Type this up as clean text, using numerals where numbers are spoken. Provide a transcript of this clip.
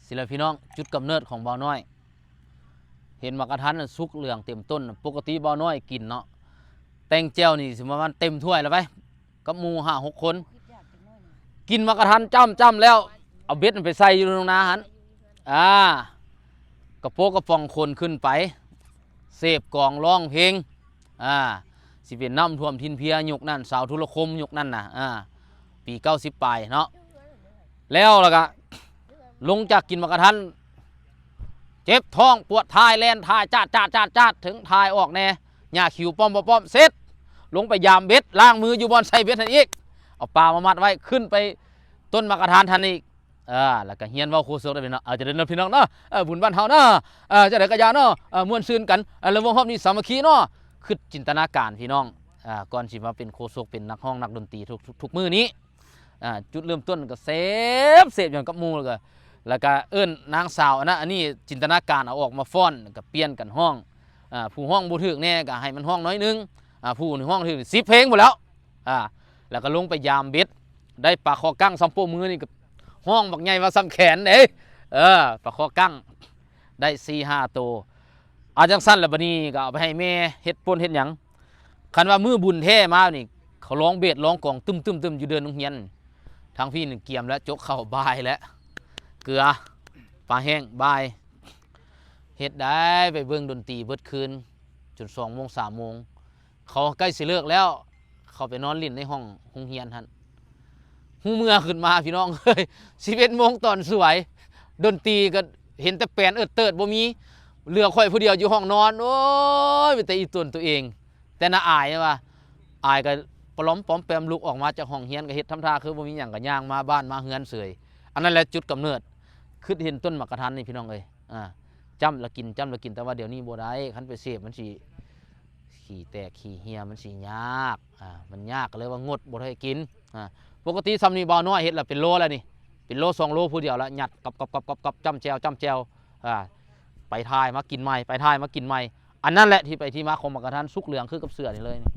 ศิลพี่น้องจุดกำเนิดของบ่าวน้อยเห็นมากระทันสุกเหลืองเต็มต้นปกติบ่าวน้อยกินเนาะแตงแจ่วนี่สิประมาณเต็มถ้วยแล้วไปกับหมู่5-6 คนกินมากระทันจ้ำแล้วเอาเบ็ดมันไปใส่อยู่ตรงนาหันกระโปงกระฟองคนขึ้นไปเสพกองร้องเพลงสิเป็นน้ำท่วมทินเพียยุคนั้นสาวธุรคมยุคนั้นนะปี90ปลายเนาะแล้วก็ลงจากกินมากระทันเจ็บท้องปวดทายแลนทายจ้าถึงทายออกแน่หญ้าขิวป้อมเสร็จลงไปยามเบ็ดล้างมืออยู่บนใส่เบ็ดทันอีกเอาปลามามัดไว้ขึ้นไปต้นมะกระทานทันอีกแล้วก็เฮียนว่าโคศกได้เป็นเนาะจะเดินพี่น้องเนาะบุญบ้านเฮาเนาะจะได้กระยาเนาะม่วนซื่นกันแล้ววงรอบนี้สามัคคีเนาะคือจินตนาการพี่น้องก่อนสิมาเป็นโคศกเป็นนักร้องนักดนตรีทุกมื้อนี้จุดเริ่มต้นก็เสพอย่างกับหมู่แล้วก็เอิ้นนางสาวนะอันนี้จินตนาการเอาออกมาฟ้อนก็เปลี่ยนกันห้องผู้ห้องบ่ถึกแน่ก็ให้มันห้องน้อยนึงผู้ในห้องถึก10 เพลงหมดแล้วแล้วก็ลงไปยามเบ็ดได้ปลาคอกั้งซ้ำโป้มือนี่ก็ห้องบักใหญ่ว่าซ้ำแขนเด้ปลาคอกั้งได้ 4-5 ตัวจังสั้นแล้วบัดนี้ก็เอาไปให้แม่เฮ็ดป่นเฮ็ดหยังคันว่ามือบุญแท้มานี่เขาร้องเบ็ดร้องกองตึมอยู่เดินโรงเรียนทางพี่1เกียมแล้วจกเข้าบายแล้วเกลือปลาแห้งบายเฮ็ดได้ไปเบิ่งดนตรีเบิดคืนจน2 โมง 3 โมงเขาใกล้สิเลิกแล้วเขาไปนอนเล่นในห้องโรงเรียนหั่นหูเมื่อขึ้นมาพี่น้องเอ้ย11 โมงตอนสวยดนตรีก็เห็นแต่แปลนเติดบ่มีเหลือข่อยผู้เดียวอยู่ห้องนอนโอ้ยเป็นแต่อีตัวเองแต่น่าอายว่าอายก็ปลอมปอมแปมลุกออกมาจากห้องเรียนก็เฮ็ดทำท่าคือบ่มีหยังก็ย่างมาบ้านมาเฮือนเสยอันนั้นแหละจุดกำเนิดคือเห็นต้นมะกระทันนี่พี่น้องเอ้ยจ้ำละกินแต่ว่าเดี๋ยวนี้บ่ได้คันไปเสพมันสิขี้แตกขี้เหี่ยมันสิยากมันยากก็เลยว่างดบ่ได้กินปกติซ้ำนี่บ่าวน้อยเฮ็ดแล้วเป็นโลแล้วนี่เป็นโล2 โลผู้เดียวแล้วยัดกับจ้ำแจวไปทายมากินใหม่ไปทายมากินใหม่อันนั้นแหละที่ไปที่มาของมะกระทันสุกเหลืองคือกับเสือนี่เลยนี่